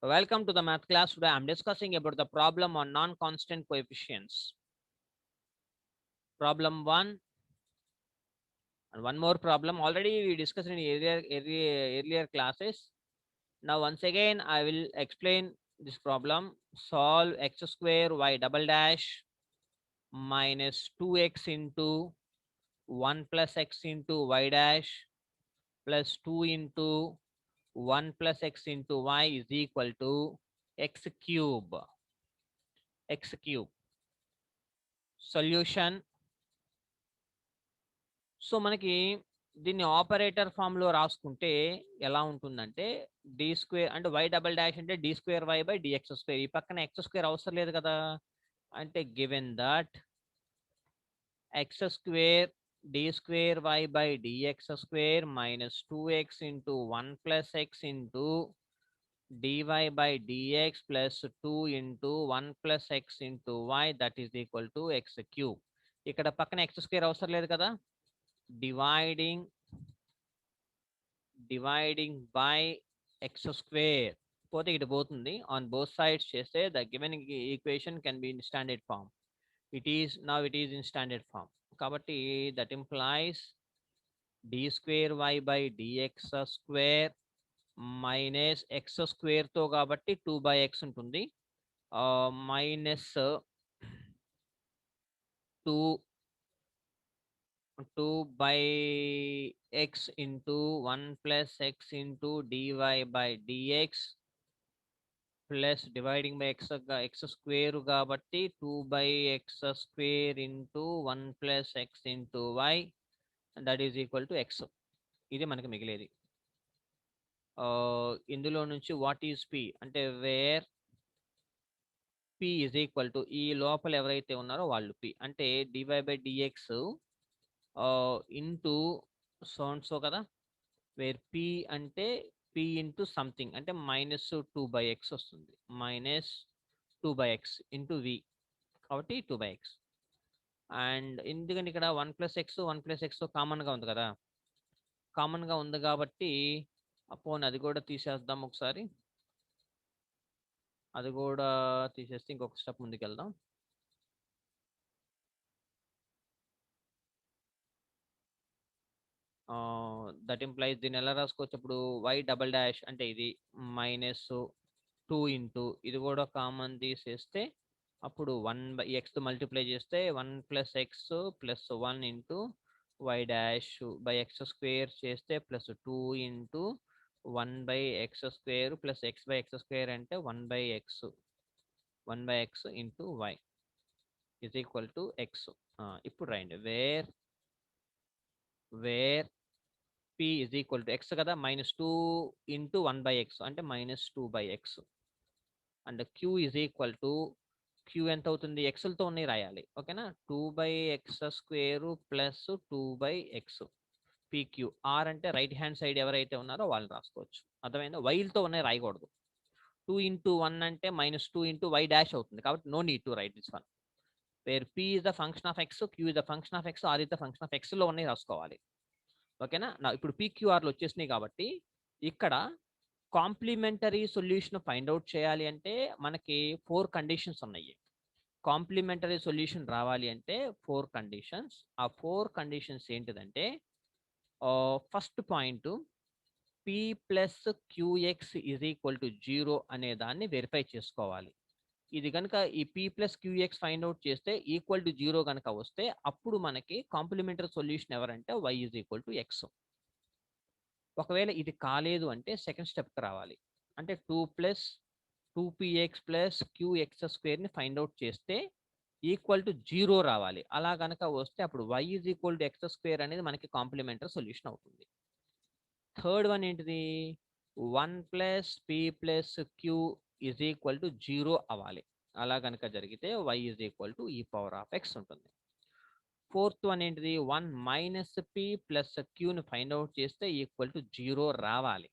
Welcome to the math class. Today I'm discussing about the problem on non-constant coefficients. Problem 1 and one more problem. Already we discussed in earlier classes. Now once again I will explain this problem. Solve x square y double dash minus 2x into 1 plus x into y dash plus 2 into 1 plus x into y is equal to x cube. X cube. Solution. So మనకి దీన్ని operator form లో రాసుకుంటే ఎలా ఉంటుందంటే d square అంటే y double dash అంటే d square y by d x square. ఈ పక్కన ఎక్స్ స్క్వేర్ అవసరం లేదు కదా. అంటే given that x square d square y by d x square minus 2x into 1 plus x into dy by dx plus 2 into 1 plus x into y that is equal to x cube. ఇక్కడ పక్కన x square అవసరం లేదు కదా. dividing by x square పోతే ఇటు పోతుంది. on both sides చేస్తే the given equation can be in standard form. it is in standard form. కాబట్టి that implies d square y by dx square minus x square తో కాబట్టి 2 by x ఉంటుంది. minus 2 by x into 1 plus x into dy by dx plus dividing by x square కాబట్టి 2 by x square into 1 plus x into y that is equal to x. ఇది మనకి మిగిలేది. ఇందులో నుంచి what is p అంటే wear p is equal to ఈ లోపల ఎవరైతే ఉన్నారో వాళ్ళు p అంటే dy by dx into so కదా. వేర్ p అంటే p ఇంటూ సంథింగ్ అంటే మైనస్ 2 by x వస్తుంది. Minus 2 by x into v కాబట్టి 2 by x. అండ్ ఎందుకంటే ఇక్కడ 1 ప్లస్ ఎక్స్ 1 ప్లస్ ఎక్స్ కామన్గా ఉంది కదా. కామన్గా ఉంది కాబట్టి పోనీ అది కూడా తీసేద్దాం ఒకసారి. అది కూడా తీసేస్తే ఇంకొక స్టెప్ ముందుకు వెళ్దాం. దట్ ఇంప్లైజ్ దీన్ని ఎలా రాసుకోవచ్చు ఇప్పుడు వై డబల్ డాష్ అంటే ఇది మైనస్ 2 ఇంటూ ఇది కూడా కామన్ తీసేస్తే అప్పుడు 1 బై ఎక్స్ మల్టిప్లై చేస్తే 1 plus x plus 1 into y dash by x square చేస్తే plus 2 into 1 by x square plus x by x square అంటే 1 by x into y is equal to x. ఇప్పుడు రాయండి where p is equal to x కదా minus 2 into 1 by x అంటే minus 2 by x. And q is equal to q ఎంత అవుతుంది ఎక్స్లతో ఉన్నాయి రాయాలి ఓకేనా. 2 by x square plus 2 by X pq. r అంటే రైట్ హ్యాండ్ సైడ్ ఎవరైతే ఉన్నారో వాళ్ళు రాసుకోవచ్చు. అర్థమైందా. వైల్తో ఉన్నాయి రాయకూడదు. 2 ఇంటూ 1 అంటే మైనస్ 2 ఇంటూ వై డాష్ అవుతుంది కాబట్టి no need to write this one. Where p is the function of x, q is the function of x, r is the function of x లో ఉన్నాయి రాసుకోవాలి ఓకేనా. ఇప్పుడు పీక్యూఆర్లు వచ్చేసినాయి కాబట్టి ఇక్కడ కాంప్లిమెంటరీ సొల్యూషన్ ఫైండ్ అవుట్ చేయాలి అంటే మనకి 4 కండిషన్స్ ఉన్నాయి. కాంప్లిమెంటరీ సొల్యూషన్ రావాలి అంటే 4 కండిషన్స్. ఆ 4 కండిషన్స్ ఏంటిదంటే first point p plus q x is equal to 0 అనే దాన్ని వెరిఫై చేసుకోవాలి. ఇది కనుక ఈ p plus q x find out చేస్తే ఈక్వల్ టు 0 కనుక వస్తే అప్పుడు మనకి కాంప్లిమెంటరీ సొల్యూషన్ ఎవరంటే y is equal to x. ఒకవేళ ఇది కాలేదు అంటే సెకండ్ స్టెప్కి రావాలి. అంటే 2px ప్లస్ క్యూఎక్స్ స్క్వేర్ని ఫైండ్ అవుట్ చేస్తే ఈక్వల్ టు 0 రావాలి. అలా కనుక వస్తే అప్పుడు y is equal to x square అనేది మనకి కాంప్లిమెంటరీ సొల్యూషన్ అవుతుంది. థర్డ్ వన్ ఏంటిది 1 plus p plus q is equal to 0 అవ్వాలి. అలా కనుక జరిగితే y is equal to e power of x ఉంటుంది. ఫోర్త్ వన్ ఏంటిది 1 మైనస్ p ప్లస్ క్యూని ఫైండ్ అవుట్ చేస్తే ఈక్వల్ టు 0 రావాలి.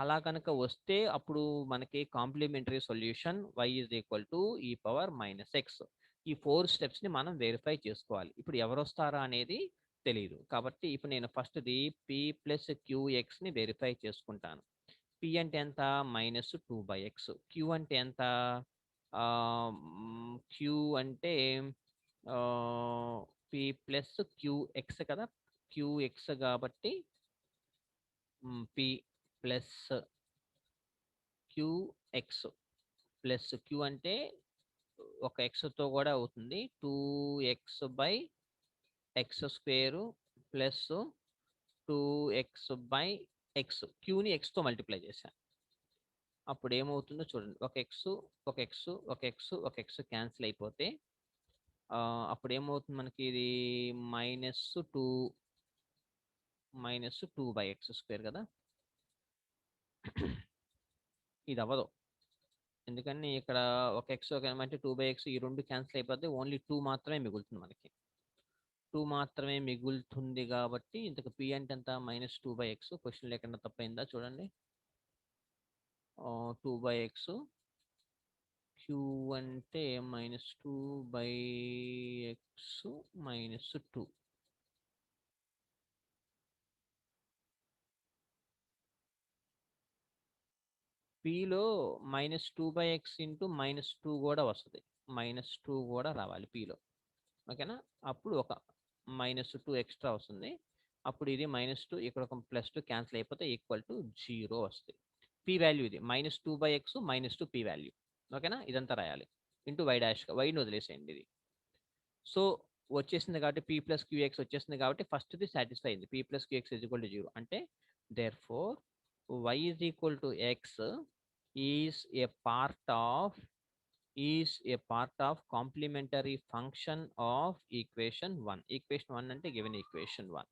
అలా కనుక వస్తే అప్పుడు మనకి complementary solution y is equal to e power minus x. ఈ 4 స్టెప్స్ని మనం వెరిఫై చేసుకోవాలి. ఇప్పుడు ఎవరు వస్తారా అనేది తెలియదు కాబట్టి ఇప్పుడు నేను ఫస్ట్ది p ప్లస్ క్యూఎక్స్ని వెరిఫై చేసుకుంటాను. పి అంటే ఎంత -2/x. క్యూ అంటే ఎంత క్యూ అంటే పి ప్లస్ క్యూఎక్స్ కదా, క్యూఎక్స్ కాబట్టి p plus q x plus q అంటే ఒక ఎక్స్తో కూడా అవుతుంది 2x/x² ప్లస్ 2x/x. క్యూని ఎక్స్తో మల్టిప్లై చేశాను. అప్పుడు ఏమవుతుందో చూడండి, ఒక ఎక్స్ ఒక ఎక్స్ ఒక ఎక్స్ ఒక ఎక్స్ క్యాన్సిల్ అయిపోతే అప్పుడు ఏమవుతుంది మనకి, ఇది -2/x² కదా. ఇది అవ్వదు, ఎందుకని ఇక్కడ ఒక ఎక్స్ ఒక అంటే 2/x, ఈ రెండు క్యాన్సిల్ అయిపోతే ఓన్లీ 2 మాత్రమే మిగులుతుంది మనకి. 2 మాత్రమే మిగులుతుంది కాబట్టి ఇంతకు పి అంటే ఎంత -2/x. క్వశ్చన్ లేకుండా తప్పైందా చూడండి. 2/x, క్యూ అంటే -2/x -2. పిలో -2/x ఇంటూ -2 కూడా వస్తుంది, -2 కూడా రావాలి పిలో. ఓకేనా, అప్పుడు ఒక -2 ఎక్స్ట్రా వస్తుంది. అప్పుడు ఇది -2, ఇక్కడ ఒక +2 క్యాన్సిల్ అయిపోతే =0 వస్తుంది. పి వాల్యూ ఇది -2/x -2 పి వాల్యూ. ఓకేనా, ఇదంతా రాయాలి ఇంటూ y డాష్, వైని వదిలేసేయండి ఇది. సో వచ్చేసింది కాబట్టి పి ప్లస్ క్యూఎక్స్ వచ్చేసింది కాబట్టి ఫస్ట్ది సాటిస్ఫై అయింది. పి ప్లస్ క్యూఎక్స్ =0 అంటే there four y = x is a part of complementary function of equation 1. equation 1 అంటే given equation 1.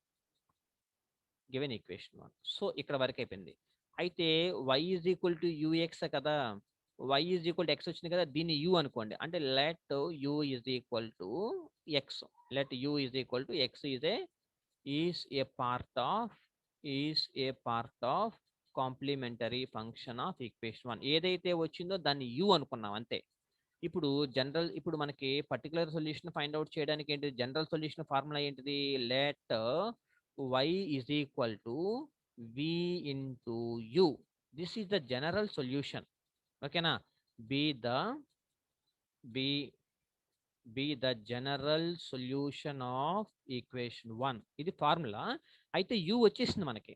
సో ఇక్కడ వరకు అయిపోయింది. అయితే y = ux కదా, y = x వచ్చింది కదా, దీన్ని u అనుకోండి. అంటే లెట్ u = x, లెట్ u = x is a part of complementary function of equation 1. ఏదైతే వచ్చిందో దాన్ని u అనుకున్నాం అంతే. ఇప్పుడు మనకి పర్టికులర్ సొల్యూషన్ ఫైండ్ అవుట్ చేయడానికి ఏంటి, జనరల్ సొల్యూషన్ ఫార్ములా ఏంటిది, let y = v into u. This is the general solution. ఓకేనా, be the general solution of equation 1. ఇది ఫార్ములా. అయితే u వచ్చేసింది మనకి,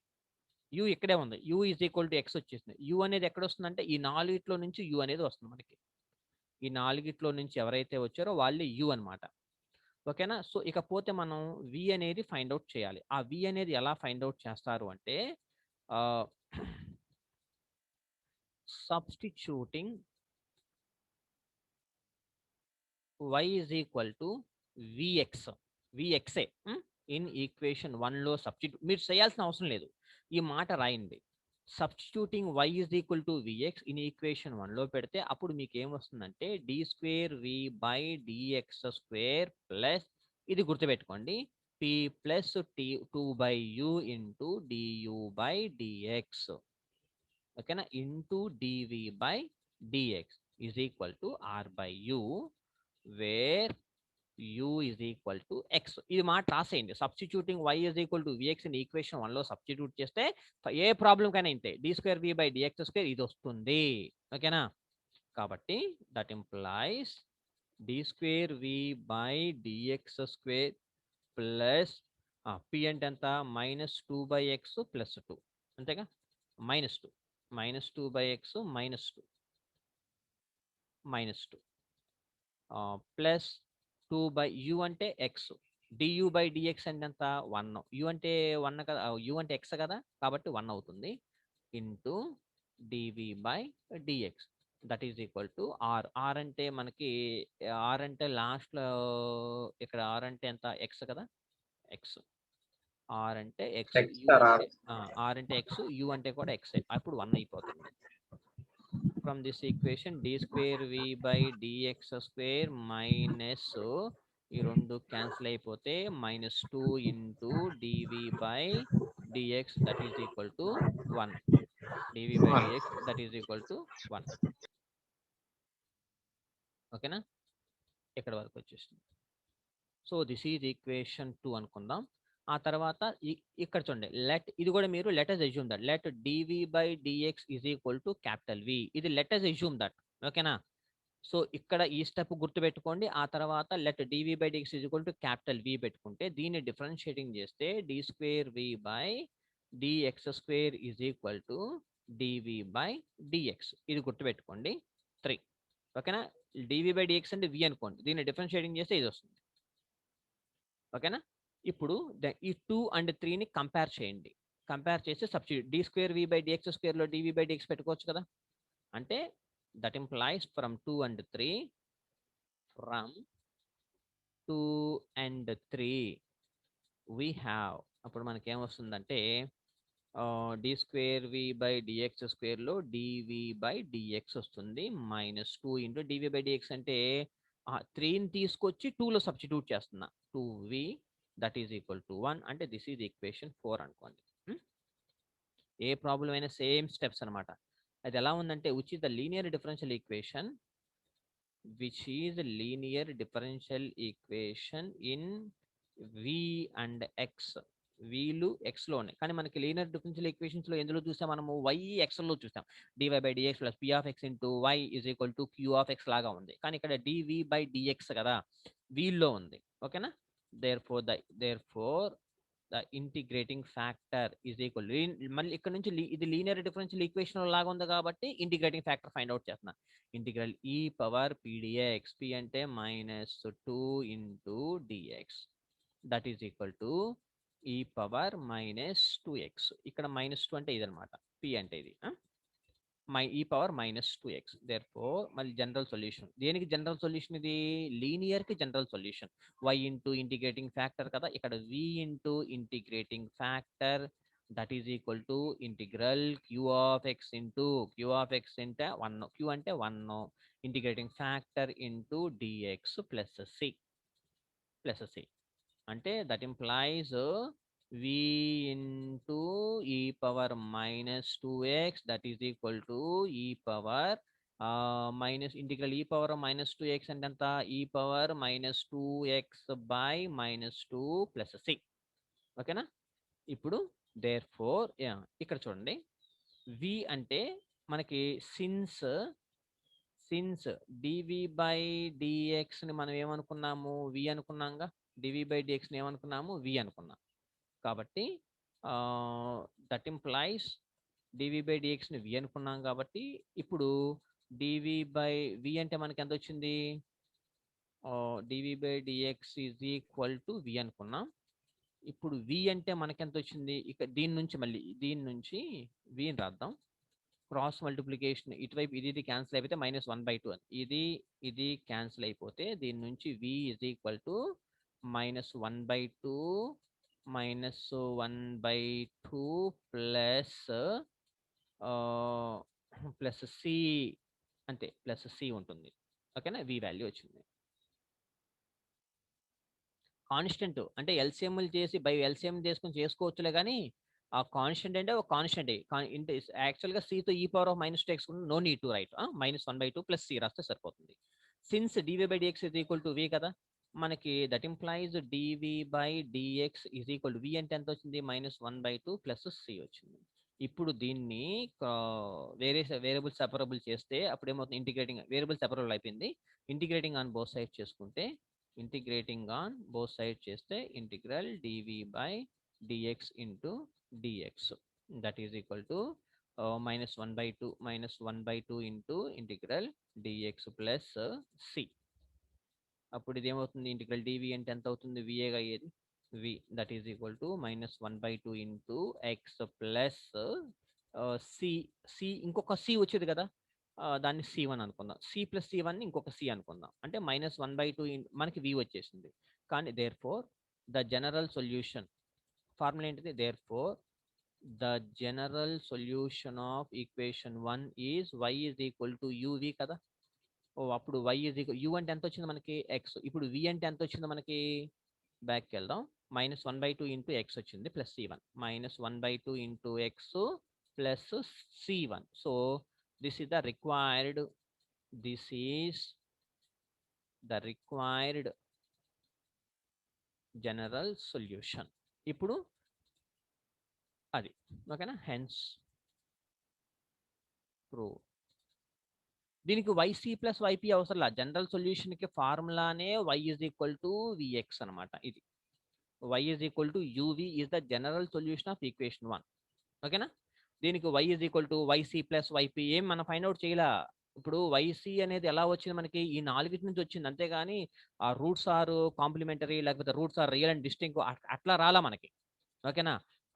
u ఇక్కడే ఉంది, u = x వచ్చేసింది. u అనేది ఎక్కడ వస్తుందంటే ఈ 4 నుంచి u అనేది వస్తుంది మనకి. ఈ 4 నుంచి ఎవరైతే వచ్చారో వాళ్ళే u అనమాట. ఓకేనా, సో ఇకపోతే మనం v అనేది ఫైండ్ అవుట్ చేయాలి. ఆ v అనేది ఎలా ఫైండ్ అవుట్ చేస్తారు అంటే సబ్స్టిట్యూటింగ్ y = vxే ఇన్ ఈక్వేషన్ 1లో సబ్స్టిట్యూట్. మీరు చేయాల్సిన అవసరం లేదు, ఈ మాట రాయండి. Substituting y = vx in equation 1లో పెడితే అప్పుడు మీకు ఏమొస్తుందంటే d²v/dx² ప్లస్, ఇది గుర్తుపెట్టుకోండి, p plus 2/u into du/dx. ఓకేనా, into dv/dx is equal to r/u where u = x. ఇది మాట రాసేయండి. Substituting y = vx in equation 1లో సబ్స్టిట్యూట్ చేస్తే ఏ ప్రాబ్లం కైనా ఇంతే, d²v/dx² ఇది వస్తుంది. ఓకేనా, కాబట్టి that implies d²v/dx² plus p అంటే ఎంత -2/x ప్లస్ 2, అంతేగా, -2 -2/x -2 ప్లస్ 2/u అంటే x, du/dx అంటే ఎంత 1, u అంటే 1 కదా, u అంటే x కదా, కాబట్టి 1 అవుతుంది, into dv/dx that is equal to r. r అంటే మనకి, r అంటే లాస్ట్లో ఇక్కడ r అంటే ఎంత x కదా, x, r అంటే x, u అంటే r అంటే x, u అంటే కూడా x, అప్పుడు 1 అయిపోతుంది. From this equation d²v/dx² minus ఈ రెండు క్యాన్సిల్ అయిపోతే -2 into dv/dx that is equal to 1. dv/dx that is equal to 1. ఓకేనా, ఇక్కడ వరకు వచ్చేసింది. సో దిస్ ఈజ్ ఈక్వేషన్ 2 అనుకుందాం. ఆ తర్వాత ఇక్కడ చూడండి ఇది కూడా మీరు let us assume that let dv/dx is equal to capital వి. ఇది లెట్ us assume దట్. ఓకేనా? సో ఇక్కడ ఈ స్టెప్ గుర్తుపెట్టుకోండి. ఆ తర్వాత let dv/dx is equal to capital వి పెట్టుకుంటే దీన్ని డిఫరెన్షియేటింగ్ చేస్తే d²v/dx² is equal to dv/dx. ఇది గుర్తుపెట్టుకోండి. 3. ఓకేనా? dv/dx అంటే v అనుకోండి. దీన్ని డిఫరెన్షియేటింగ్ చేస్తే ఇది వస్తుంది. ఓకేనా? ఇప్పుడు ఈ 2 అండ్ 3ని కంపేర్ చేయండి. కంపేర్ చేసి సబ్స్టిట్యూట్ d²v/dx² లో dv/dx పెట్టుకోవచ్చు కదా. అంటే that implies from 2 and 3 we have, అప్పుడు మనకి ఏమొస్తుందంటే d²v/dx² లో dv/dx వస్తుంది. -2 ఇంటూ dv/dx అంటే 3ని తీసుకొచ్చి 2లో సబ్స్టిట్యూట్ చేస్తున్నా. 2v that is equal to 1 అంటే దిస్ ఈజ్ ఈక్వేషన్ 4 అనుకోండి. ఏ ప్రాబ్లం అయినా సేమ్ స్టెప్స్ అనమాట. అది ఎలా ఉందంటే which is the linear differential equation in v and x. వీలు x లో ఉన్నాయి. కానీ మనకి లీనియర్ డిఫరెన్షియల్ ఈక్వేషన్స్ లో ఎందులో చూసాం మనము y x లో చూసాం. dy/dx plus p of x into y is equal to q of x లాగా ఉంది. కానీ ఇక్కడ dv/dx కదా వీల్లో ఉంది. ఓకేనా? therefore the integrating factor is equal. మళ్ళీ ఇక్కడ నుంచి ఇది లీనియర్ డిఫరెన్షియల్ ఈక్వేషన్ లాగా ఉంది కాబట్టి ఇంటిగ్రేటింగ్ ఫ్యాక్టర్ ఫైండ్ అవుట్ చేస్తున్నా. Integral e⁻pdx. p అంటే -2 into dx that is equal to e⁻−2x. ఇక్కడ -2 అంటే ఇది అనమాట. p అంటే ఇది e⁻−2x. therefore మళ్ళీ జనరల్ సొల్యూషన్. దేనికి జనరల్ సొల్యూషన్? ఇది లీనియర్ కి general solution. y into integrating factor కదా, ఇక్కడ v into integrating factor that is equal to integral q of x into q of x అంటే 1, q అంటే 1, integrating factor into dx plus c అంటే that implies v into e⁻−2x that is equal to integral e⁻−2x అంటే ఎంత? e⁻−2x by -2 plus c. ఓకేనా? ఇప్పుడు therefore ఇక్కడ చూడండి v అంటే మనకి సిన్స్ dv/dx ని మనం ఏమనుకున్నాము? v అనుకున్నాంగా. dv/dx ని ఏమనుకున్నాము? v అనుకున్నాం. కాబట్టి దట్ ఇంప్లైస్ dv/dx ని v అనుకున్నాం కాబట్టి ఇప్పుడు v అంటే మనకి ఎంత వచ్చింది? dv/dx is equal to v అనుకున్నాం. ఇప్పుడు v అంటే మనకి ఎంత వచ్చింది? ఇక దీని నుంచి v ని రాద్దాం. క్రాస్ మల్టిప్లికేషన్ ఇటువైపు ఇది క్యాన్సిల్ అయిపోతే -1/2 అని. ఇది క్యాన్సిల్ అయిపోతే దీని నుంచి v is equal to -1/2 plus c అంతే, ప్లస్ c ఉంటుంది. ఓకేనా? v వాల్యూ వచ్చింది. కాన్స్టెంట్ అంటే ఎల్సిఎంలు చేసి బై ఎల్సిఎం చేసుకుని చేసుకోవచ్చులే, కానీ ఆ కాన్స్టెంట్ అంటే ఒక కాన్స్టెంట్ యాక్చువల్గా cతో e⁻−2x no need to write. -1/2 plus c రాస్తే సరిపోతుంది. Since dv/dx is equal to v కదా, మనకి that implies dv/dx is equal to v అంటే ఎంత వచ్చింది? -1/2 ప్లస్ c వచ్చింది. ఇప్పుడు దీన్ని వేరియబుల్ సెపరబుల్ చేస్తే అప్పుడు ఏమవుతుంది? ఇంటిగ్రేటింగ్ వేరియబుల్ సెపరబుల్ అయిపోయింది. ఇంటిగ్రేటింగ్ ఆన్ బోత్ సైడ్ చేసుకుంటే integral dv/dx into dx that is equal to -1/2 into integral dx plus c. అప్పుడు ఇది ఏమవుతుంది? ఇంటిగ్రల్ dv అంటే ఎంత అవుతుంది? viగా అయ్యేది. v that is equal to -1/2 into x plus c. ఇంకొక c వచ్చేది కదా, దాన్ని c1 అనుకుందాం. c ప్లస్ c1 ఇంకొక c అనుకుందాం. అంటే -1/2 మనకి v వచ్చేసింది. కానీ therefore the general solution formula ఏంటిది? therefore the general solution of equation 1 is y is equal to uv కదా. అప్పుడు y ఈజ్ ఈక్వల్ u అంటే ఎంత వచ్చింది మనకి? x. ఇప్పుడు v అంటే ఎంత వచ్చింది మనకి? బ్యాక్కి వెళ్దాం. -1/2 ఇంటూ x వచ్చింది plus c1. -1/2 into x plus c1. So this is the required general solution. ఇప్పుడు అది ఓకేనా, హెన్స్ ప్రూవ్. దీనికి వైసీ ప్లస్ వైపీ అవసరం లేదు. జనరల్ సొల్యూషన్కి ఫార్ములానే y is equal to v x అనమాట. ఇది y is equal to u v is the general solution of equation 1. ఓకేనా. దీనికి y is equal to y c plus y p ఏం మనం ఫైండ్ అవుట్ చేయాల. ఇప్పుడు వైసీ అనేది ఎలా వచ్చింది మనకి, ఈ నాలుగిటి నుంచి వచ్చింది, అంతేగాని ఆ రూట్స్ ఆర్ కాంప్లిమెంటరీ లేకపోతే roots are real and distinct అట్లా రాలా మనకి. ఓకేనా.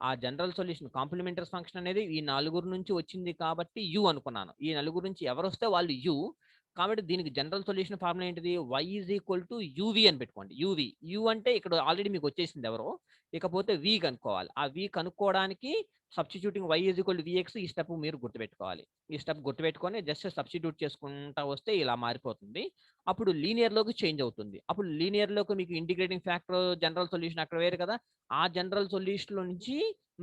ఆ జనరల్ సొల్యూషన్ కాంప్లిమెంటరీ ఫంక్షన్ అనేది ఈ నలుగురు నుంచి వచ్చింది కాబట్టి యు అనుకున్నాను. ఈ నలుగురు నుంచి ఎవరు వస్తే వాళ్ళు యు. కాబట్టి దీనికి జనరల్ సొల్యూషన్ ఫార్ములా ఏంటిది, y is equal to UV అని పెట్టుకోండి. యూవి, యు అంటే ఇక్కడ ఆల్రెడీ మీకు వచ్చేసింది ఎవరో, ఇకపోతే వి కనుక్కోవాలి. ఆ వి కనుక్కోవడానికి substituting y is equal to vx, ఈ స్టెప్ మీరు గుర్తుపెట్టుకోవాలి. ఈ స్టెప్ గుర్తుపెట్టుకొని జస్ట్ సబ్స్టిట్యూట్ చేసుకుంటా వస్తే ఇలా మారిపోతుంది. అప్పుడు లీనియర్ లోకి చేంజ్ అవుతుంది. అప్పుడు లీనియర్ లోకి మీకు ఇంటిగ్రేటింగ్ ఫ్యాక్టర్ జనరల్ సొల్యూషన్ అక్కడ వేరు కదా, ఆ జనరల్ సొల్యూషన్ లో నుంచి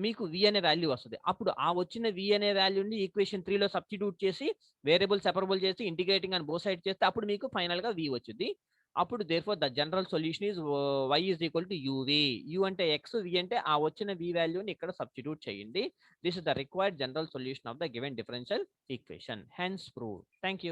మీకు వి అనే వాల్యూ వస్తుంది. అప్పుడు ఆ వచ్చిన వి అనే వాల్యూని ఈక్వేషన్ 3 లో సబ్స్టిట్యూట్ చేసి వేరియబుల్ సెపరబుల్ చేసి ఇంటిగ్రేటింగ్ అని బోత్ సైడ్ చేస్తే అప్పుడు మీకు ఫైనల్ గా వి వచ్చింది. అప్పుడు therefore the general solution is y is equal to UV. You అంటే ఎక్స్, వి అంటే ఆ వచ్చిన వి వాల్యూని ఇక్కడ సబ్స్టిట్యూట్ చేయండి. This is the required general solution of the given differential equation. Hence proved. Thank you.